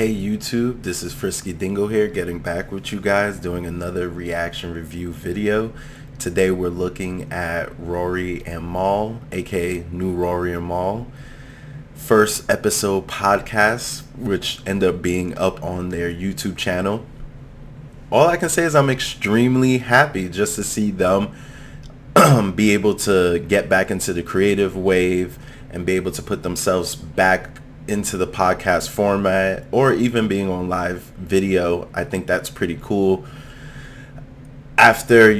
Hey YouTube, this is Frisky Dingo here, getting back with you guys, doing another reaction review video. Today we're looking at Rory and Mal, aka New Rory and Mal. First episode podcast, which ended up being up on their YouTube channel. All I can say is I'm extremely happy just to see them be able to get back into the creative wave and be able to put themselves back into the podcast format or even being on live video. I think that's pretty cool. After,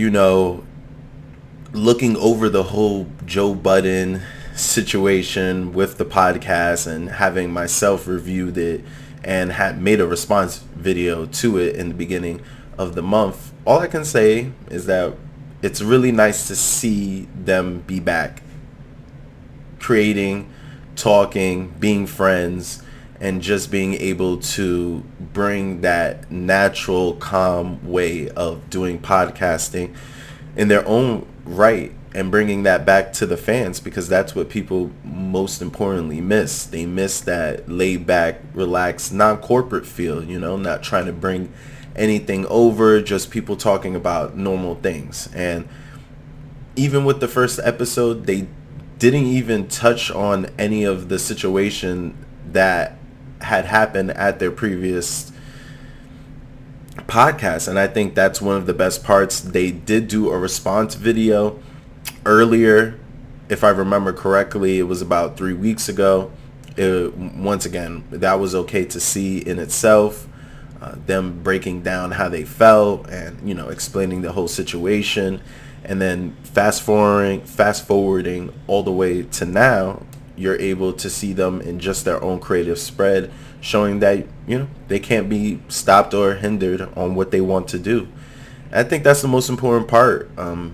looking over the whole Joe Budden situation with the podcast and having myself reviewed it and had made a response video to it in the beginning of the month, all I can say is that it's really nice to see them be back creating, talking, being friends, and just being able to bring that natural, calm way of doing podcasting in their own right and bringing that back to the fans, because that's what people most importantly miss. They miss that laid back, relaxed, non-corporate feel, not trying to bring anything over, just people talking about normal things. And even with the first episode, they didn't even touch on any of the situation that had happened at their previous podcast. And I think that's one of the best parts. They did do a response video earlier, if I remember correctly. It was about 3 weeks ago. Once again, that was okay to see in itself. Them breaking down how they felt and explaining the whole situation. And then fast forwarding all the way to now, you're able to see them in just their own creative spread, showing that they can't be stopped or hindered on what they want to do. I think that's the most important part.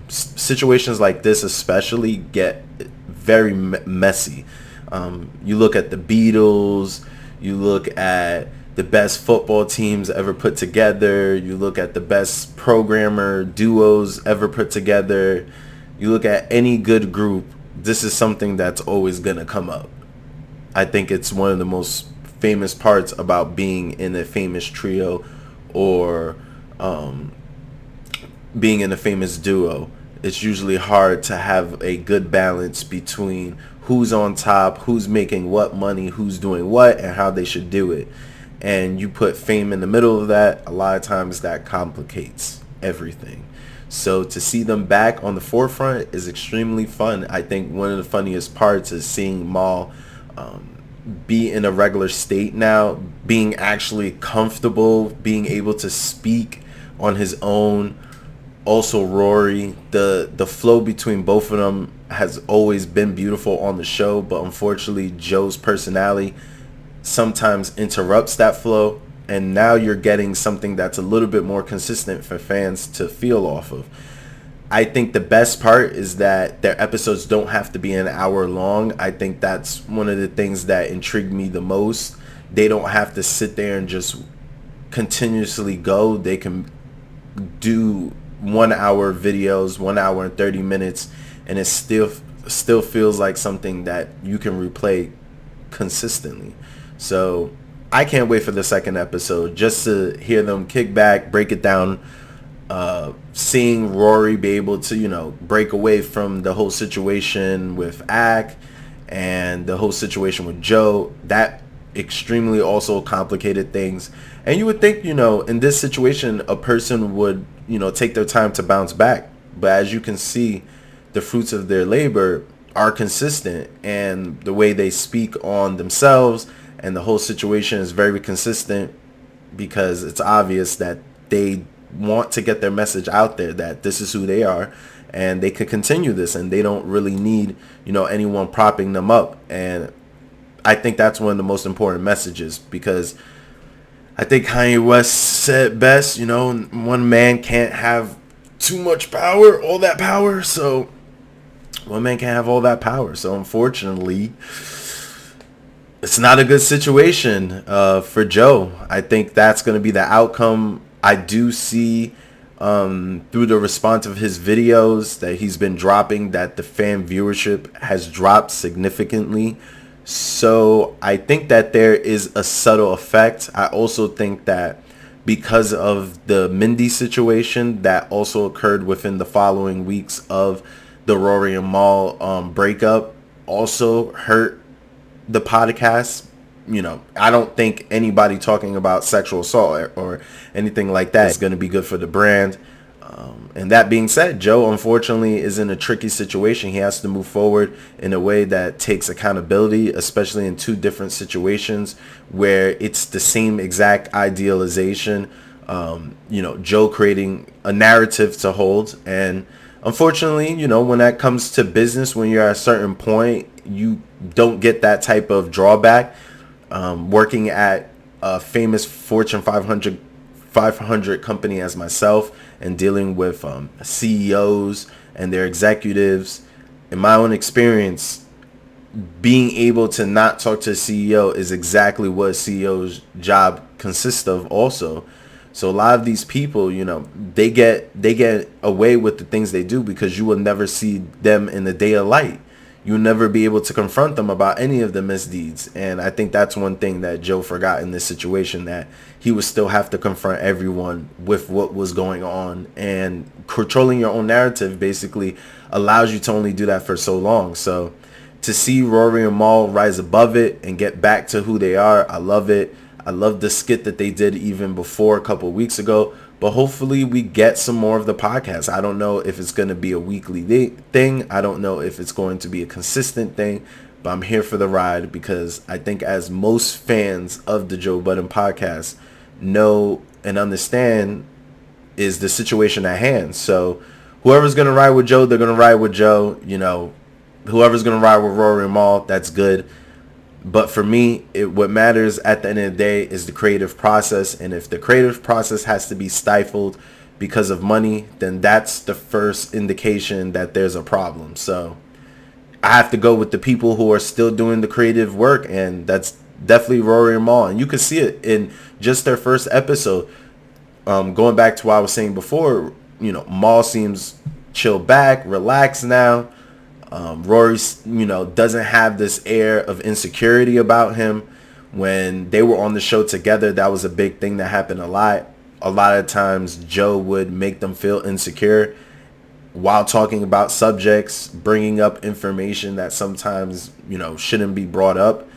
Situations like this especially get very messy. You look at the Beatles, you look at the best football teams ever put together, you look at the best programmer duos ever put together, you look at any good group, this is something that's always gonna come up. I think it's one of the most famous parts about being in a famous trio or being in a famous duo. It's usually hard to have a good balance between who's on top, who's making what money, who's doing what, and how they should do it. And you put fame in the middle of that, a lot of times that complicates everything. So to see them back on the forefront is extremely fun. I think one of the funniest parts is seeing Mal be in a regular state now, being actually comfortable, being able to speak on his own. Also Rory, the flow between both of them has always been beautiful on the show, but unfortunately Joe's personality sometimes interrupts that flow, and now you're getting something that's a little bit more consistent for fans to feel off of. I think the best part is that their episodes don't have to be an hour long. I think that's one of the things that intrigued me the most. They don't have to sit there and just continuously go. They can do 1 hour videos, 1 hour and 30 minutes, and it still feels like something that you can replay consistently. So I can't wait for the second episode just to hear them kick back, break it down, seeing Rory be able to, break away from the whole situation with Ak and the whole situation with Joe. That extremely also complicated things. And you would think, in this situation, a person would, take their time to bounce back. But as you can see, the fruits of their labor are consistent, and the way they speak on themselves and the whole situation is very consistent, because it's obvious that they want to get their message out there that this is who they are and they could continue this, and they don't really need anyone propping them up. And I think that's one of the most important messages, because I think Kanye West said best, one man can't have too much power, all that power. So one man can't have all that power. So unfortunately, it's not a good situation for Joe. I think that's going to be the outcome. I do see through the response of his videos that he's been dropping that the fan viewership has dropped significantly. So I think that there is a subtle effect. I also think that because of the Mindy situation that also occurred within the following weeks of the Rory and Mal breakup, also hurt the podcast. I don't think anybody talking about sexual assault or anything like that is going to be good for the brand. And that being said, Joe unfortunately is in a tricky situation. He has to move forward in a way that takes accountability, especially in two different situations where it's the same exact idealization. Joe creating a narrative to hold. And unfortunately, when that comes to business, when you're at a certain point, you don't get that type of drawback. Working at a famous Fortune 500 company as myself and dealing with CEOs and their executives, in my own experience, being able to not talk to a CEO is exactly what a CEO's job consists of also. So a lot of these people, they get away with the things they do because you will never see them in the day of light. You'll never be able to confront them about any of the misdeeds. And I think that's one thing that Joe forgot in this situation, that he would still have to confront everyone with what was going on. And controlling your own narrative basically allows you to only do that for so long. So to see Rory and Mal rise above it and get back to who they are, I love it. I love the skit that they did even before a couple of weeks ago. But hopefully we get some more of the podcast. I don't know if it's going to be a weekly thing. I don't know if it's going to be a consistent thing. But I'm here for the ride because I think as most fans of the Joe Budden podcast know and understand is the situation at hand. So whoever's going to ride with Joe, they're going to ride with Joe. Whoever's going to ride with Rory and Mal, that's good. But for me, what matters at the end of the day is the creative process. And if the creative process has to be stifled because of money, then that's the first indication that there's a problem. So I have to go with the people who are still doing the creative work. And that's definitely Rory and Mal. And you can see it in just their first episode. Going back to what I was saying before, Mal seems chill back, relaxed now. Rory, doesn't have this air of insecurity about him. When they were on the show together, that was a big thing that happened a lot. A lot of times Joe would make them feel insecure while talking about subjects, bringing up information that sometimes, shouldn't be brought up.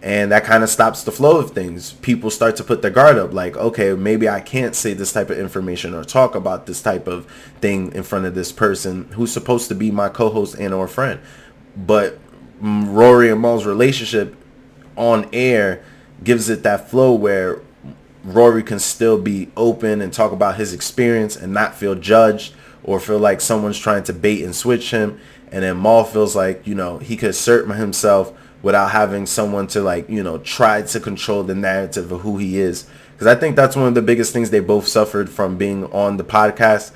And that kind of stops the flow of things. People start to put their guard up like, okay, maybe I can't say this type of information or talk about this type of thing in front of this person who's supposed to be my co-host and or friend. But Rory and Mal's relationship on air gives it that flow where Rory can still be open and talk about his experience and not feel judged or feel like someone's trying to bait and switch him. And then Mal feels like, he could assert himself without having someone to try to control the narrative of who he is. Because I think that's one of the biggest things they both suffered from being on the podcast.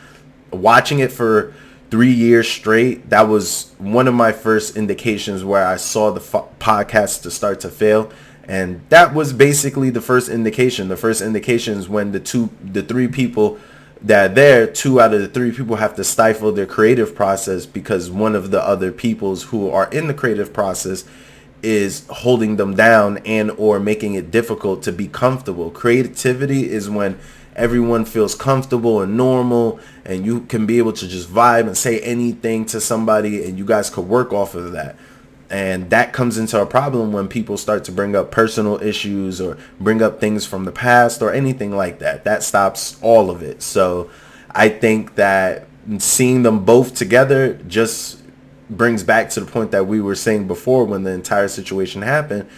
Watching it for 3 years straight, that was one of my first indications where I saw the podcast to start to fail. And that was basically the first indication. The first indication is when the three people that are there, 2 out of the 3 people have to stifle their creative process because one of the other peoples who are in the creative process is holding them down and or making it difficult to be comfortable. Creativity is when everyone feels comfortable and normal and you can be able to just vibe and say anything to somebody and you guys could work off of that. And that comes into a problem when people start to bring up personal issues or bring up things from the past or anything like that. That stops all of it. So I think that seeing them both together just brings back to the point that we were saying before when the entire situation happened,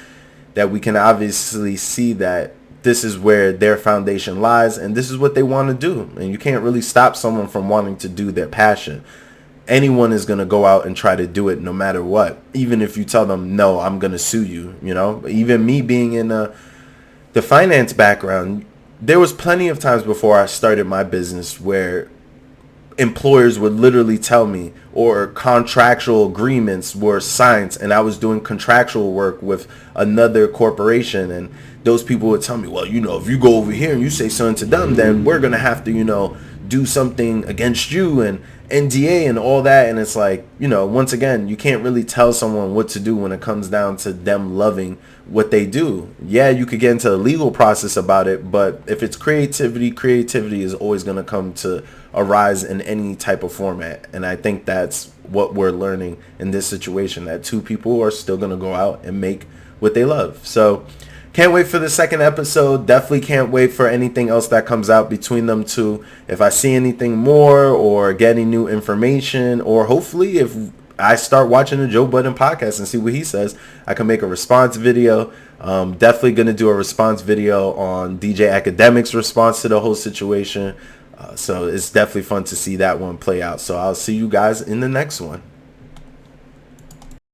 that we can obviously see that this is where their foundation lies and this is what they want to do. And you can't really stop someone from wanting to do their passion. Anyone is going to go out and try to do it no matter what. Even if you tell them, no, I'm going to sue you, Even me being in the finance background, there was plenty of times before I started my business where employers would literally tell me, or contractual agreements were signed and I was doing contractual work with another corporation, and those people would tell me, well, if you go over here and you say something to them, then we're going to have to, do something against you and NDA and all that. And it's like, once again, you can't really tell someone what to do when it comes down to them loving what they do. Yeah, you could get into the legal process about it, but if it's creativity is always going to come to arise in any type of format. And I think that's what we're learning in this situation, that two people are still going to go out and make what they love. So can't wait for the second episode. Definitely can't wait for anything else that comes out between them two. If I see anything more or get any new information, or hopefully if I start watching the Joe Budden podcast and see what he says, I can make a response video. Definitely going to do a response video on DJ Academic's response to the whole situation. So it's definitely fun to see that one play out. So I'll see you guys in the next one.